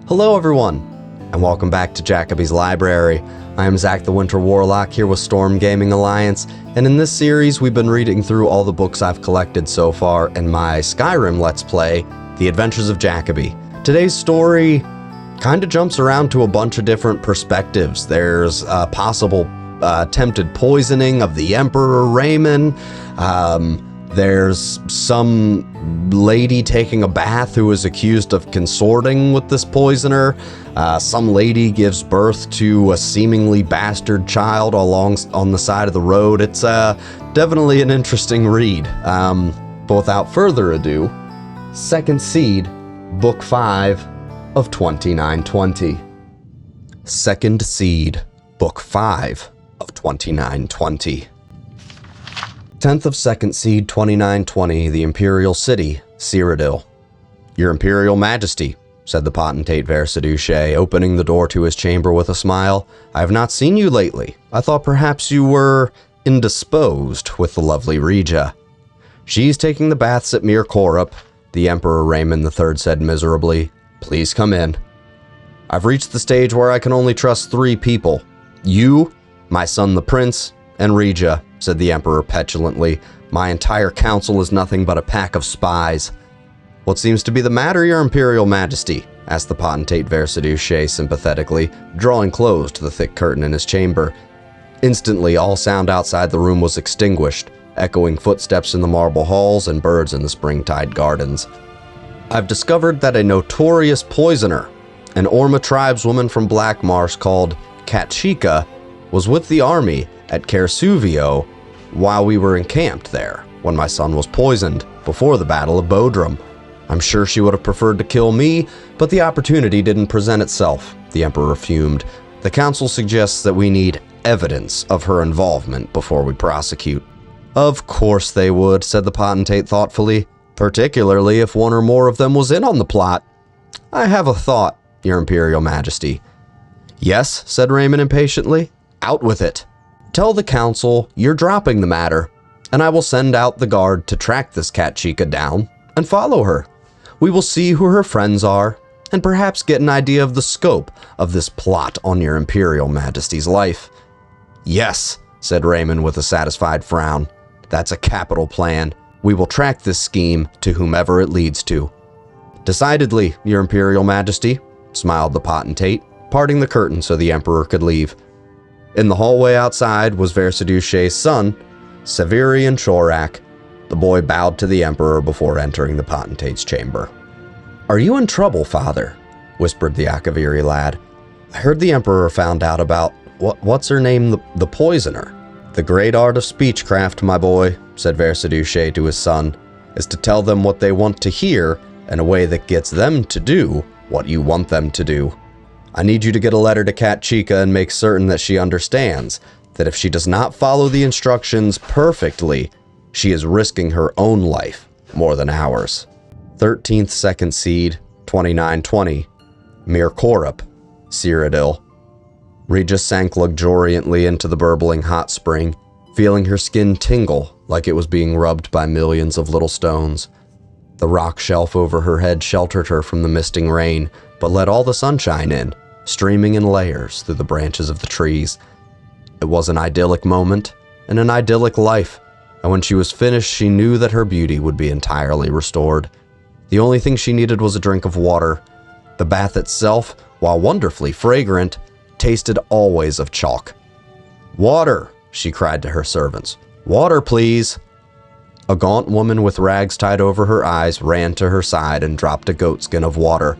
Hello everyone, and welcome back to Jacoby's Library. I am Zach the Winter Warlock here with Storm Gaming Alliance, and in this series we've been reading through all the books I've collected so far in my Skyrim Let's Play, The Adventures of Jacoby. Today's story kind of jumps around to a bunch of different perspectives. There's a possible attempted poisoning of the Emperor Raymond. There's some lady taking a bath who is accused of consorting with this poisoner. Some lady gives birth to a seemingly bastard child on the side of the road. It's definitely an interesting read. But without further ado, Second Seed, Book 5 of 2920. Second Seed, Book 5 of 2920. 10th of Second Seed 2920, the Imperial City, Cyrodiil. Your Imperial Majesty, said the potentate Versaduce, opening the door to his chamber with a smile. I have not seen you lately. I thought perhaps you were indisposed with the lovely Regia. She's taking the baths at Mir Korup, the Emperor Raymond III said miserably. Please come in. I've reached the stage where I can only trust 3 people. You, my son the Prince, and Regia, said the Emperor petulantly. My entire council is nothing but a pack of spies. What seems to be the matter, Your Imperial Majesty? Asked the potentate Versaduce sympathetically, drawing close to the thick curtain in his chamber. Instantly, all sound outside the room was extinguished, echoing footsteps in the marble halls and birds in the springtide gardens. I've discovered that a notorious poisoner, an Orma tribeswoman from Black Marsh called Katchika, was with the army at Kersuvio while we were encamped there when my son was poisoned before the Battle of Bodrum. I'm sure she would have preferred to kill me, but the opportunity didn't present itself, the Emperor fumed. The council suggests that we need evidence of her involvement before we prosecute. Of course they would, said the potentate thoughtfully, particularly if one or more of them was in on the plot. I have a thought, Your Imperial Majesty. Yes, said Raymond impatiently. Out with it. Tell the council you're dropping the matter, and I will send out the guard to track this Katchika down and follow her. We will see who her friends are, and perhaps get an idea of the scope of this plot on Your Imperial Majesty's life. Yes, said Raymond with a satisfied frown. That's a capital plan. We will track this scheme to whomever it leads to. Decidedly, Your Imperial Majesty, smiled the potentate, parting the curtain so the Emperor could leave. In the hallway outside was Versaduce's son, Severian Chorak. The boy bowed to the Emperor before entering the potentate's chamber. Are you in trouble, father? Whispered the Akaviri lad. I heard the Emperor found out about, what's her name, the poisoner. The great art of speechcraft, my boy, said Versaduce to his son, is to tell them what they want to hear in a way that gets them to do what you want them to do. I need you to get a letter to Katchika and make certain that she understands that if she does not follow the instructions perfectly, she is risking her own life more than ours. 13th Second Seed, 2920, Mir Korup, Cyrodiil. Regia sank luxuriantly into the burbling hot spring, feeling her skin tingle like it was being rubbed by millions of little stones. The rock shelf over her head sheltered her from the misting rain, but let all the sunshine in, streaming in layers through the branches of the trees. It was an idyllic moment and an idyllic life, and when she was finished, she knew that her beauty would be entirely restored. The only thing she needed was a drink of water. The bath itself, while wonderfully fragrant, tasted always of chalk. Water, she cried to her servants. Water, please. A gaunt woman with rags tied over her eyes ran to her side and dropped a goatskin of water.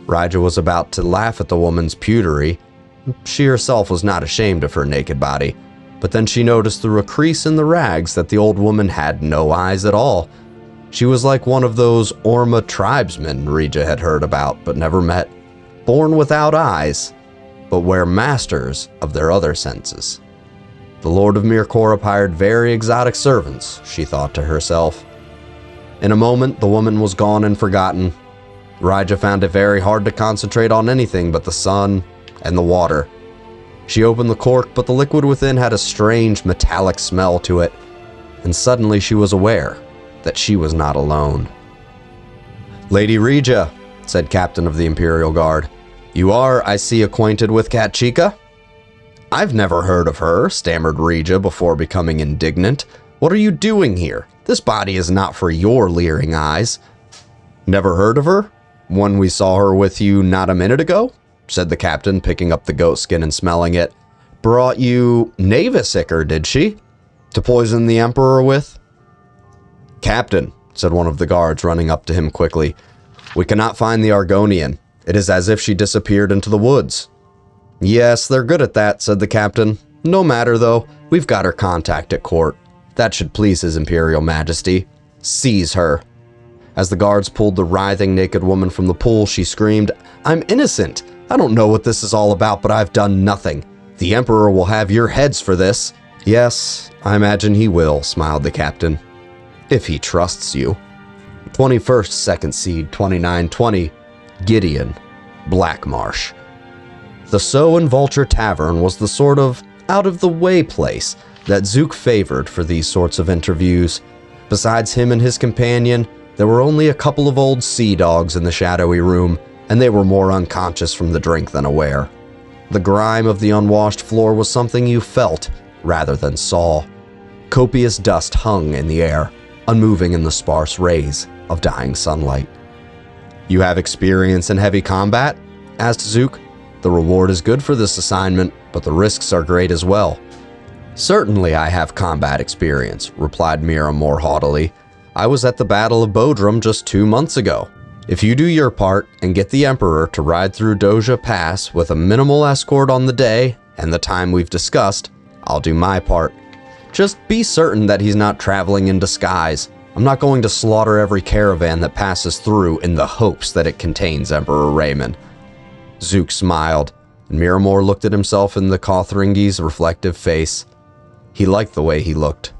Regia was about to laugh at the woman's prudery. She herself was not ashamed of her naked body, but then she noticed through a crease in the rags that the old woman had no eyes at all. She was like one of those Orma tribesmen Regia had heard about but never met, born without eyes, but were masters of their other senses. The Lord of Mir Korup hired very exotic servants, she thought to herself. In a moment, the woman was gone and forgotten. Regia found it very hard to concentrate on anything but the sun and the water. She opened the cork, but the liquid within had a strange metallic smell to it, and suddenly she was aware that she was not alone. Lady Regia, said Captain of the Imperial Guard. "You are, I see, acquainted with Katchika?" "I've never heard of her," stammered Regia before becoming indignant. "What are you doing here? This body is not for your leering eyes." "Never heard of her? When we saw her with you not a minute ago?" said the captain, picking up the goat skin and smelling it. "Brought you Navisicker, did she? To poison the Emperor with?" "Captain," said one of the guards, running up to him quickly, "we cannot find the Argonian. It is as if she disappeared into the woods." "Yes, they're good at that," said the captain. "No matter, though. We've got her contact at court. That should please His Imperial Majesty. Seize her." As the guards pulled the writhing naked woman from the pool, she screamed, "I'm innocent. I don't know what this is all about, but I've done nothing. The Emperor will have your heads for this." "Yes, I imagine he will," smiled the captain. "If he trusts you." 21st Second Seed 2920, Gideon, Blackmarsh. The Sow and Vulture Tavern was the sort of out-of-the-way place that Zook favored for these sorts of interviews. Besides him and his companion, there were only a couple of old sea dogs in the shadowy room, and they were more unconscious from the drink than aware. The grime of the unwashed floor was something you felt rather than saw. Copious dust hung in the air, unmoving in the sparse rays of dying sunlight. "You have experience in heavy combat?" asked Zook. "The reward is good for this assignment, but the risks are great as well." "Certainly I have combat experience," replied Mira more haughtily. "I was at the Battle of Bodrum just 2 months ago. If you do your part and get the Emperor to ride through Doja Pass with a minimal escort on the day and the time we've discussed, I'll do my part. Just be certain that he's not traveling in disguise. I'm not going to slaughter every caravan that passes through in the hopes that it contains Emperor Raymond." Zook smiled, and Miramore looked at himself in the Kothringi's reflective face. He liked the way he looked.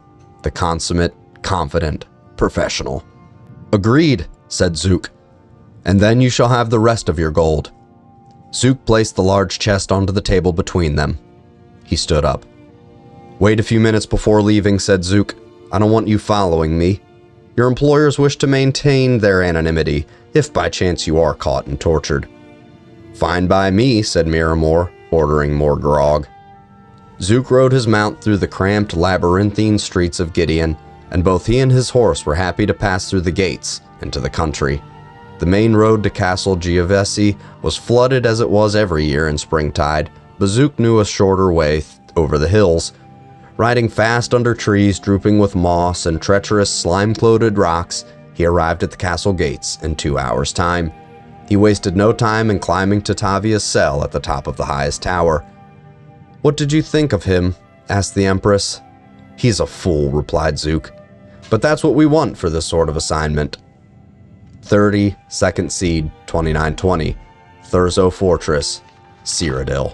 The consummate, confident, professional. "Agreed," said Zook. "And then you shall have the rest of your gold." Zook placed the large chest onto the table between them. He stood up. "Wait a few minutes before leaving," said Zook. "I don't want you following me. Your employers wish to maintain their anonymity, if by chance you are caught and tortured." "Fine by me," said Miramore, ordering more grog. Zook rode his mount through the cramped, labyrinthine streets of Gideon, and both he and his horse were happy to pass through the gates into the country. The main road to Castle Giovesi was flooded as it was every year in springtide, but Zook knew a shorter way over the hills. Riding fast under trees drooping with moss and treacherous slime-clotted rocks, he arrived at the castle gates in 2 hours' time. He wasted no time in climbing to Tavia's cell at the top of the highest tower. "What did you think of him?" asked the Empress. "He's a fool," replied Zook. "But that's what we want for this sort of assignment." 30 Second Seed 2920, Thurzo Fortress, Cyrodiil.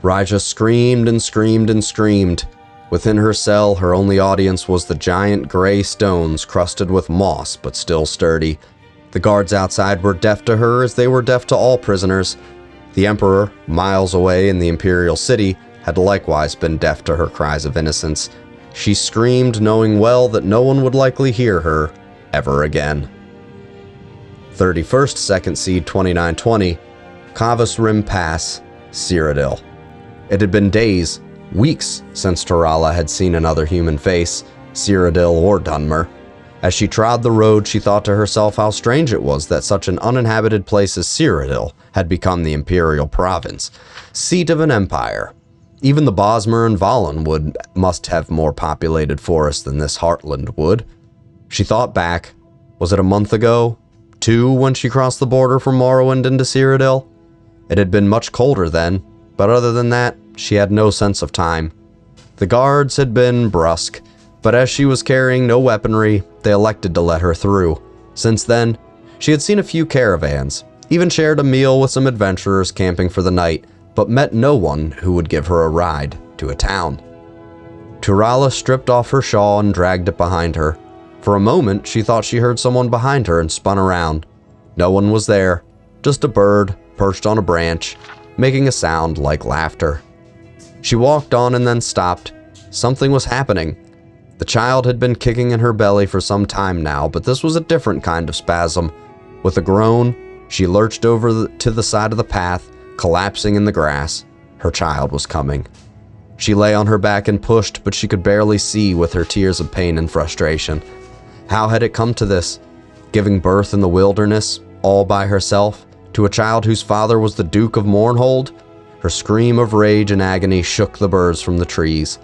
Raja screamed and screamed and screamed. Within her cell, her only audience was the giant gray stones crusted with moss but still sturdy. The guards outside were deaf to her as they were deaf to all prisoners. The Emperor, miles away in the Imperial City, had likewise been deaf to her cries of innocence. She screamed, knowing well that no one would likely hear her ever again. 31st Second Seed 2920, Kavas Rim Pass, Cyrodiil. It had been days, weeks, since Tarala had seen another human face, Cyrodiil or Dunmer. As she trod the road, she thought to herself how strange it was that such an uninhabited place as Cyrodiil had become the imperial province, seat of an empire. Even the Bosmer and Valenwood must have more populated forests than this Heartland would. She thought back. Was it a month ago? 2 when she crossed the border from Morrowind into Cyrodiil? It had been much colder then, but other than that, she had no sense of time. The guards had been brusque, but as she was carrying no weaponry, they elected to let her through. Since then, she had seen a few caravans, even shared a meal with some adventurers camping for the night, but met no one who would give her a ride to a town. Turala stripped off her shawl and dragged it behind her. For a moment, she thought she heard someone behind her and spun around. No one was there, just a bird perched on a branch, making a sound like laughter. She walked on and then stopped. Something was happening. The child had been kicking in her belly for some time now, but this was a different kind of spasm, With a groan, she lurched over to the side of the path, collapsing in the grass. Her child was coming. She lay on her back and pushed, but she could barely see with her tears of pain and frustration. How had it come to this? Giving birth in the wilderness, all by herself, to a child whose father was the Duke of Mournhold? Her scream of rage and agony shook the birds from the trees.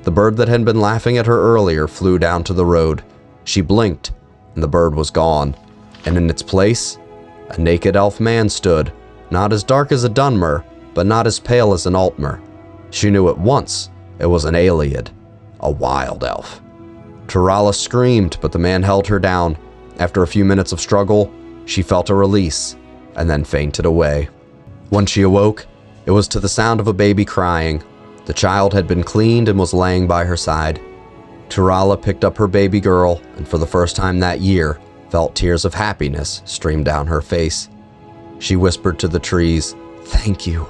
The bird that had been laughing at her earlier flew down to the road. She blinked, and the bird was gone. And in its place, a naked elf man stood, not as dark as a Dunmer, but not as pale as an Altmer. She knew at once it was an Ayleid, a wild elf. Turala screamed, but the man held her down. After a few minutes of struggle, she felt a release, and then fainted away. When she awoke, it was to the sound of a baby crying. The child had been cleaned and was laying by her side. Turala picked up her baby girl, and for the first time that year, felt tears of happiness stream down her face. She whispered to the trees, "Thank you,"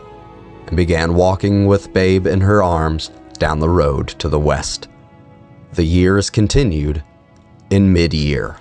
and began walking with Babe in her arms down the road to the west. The years continued in mid-year.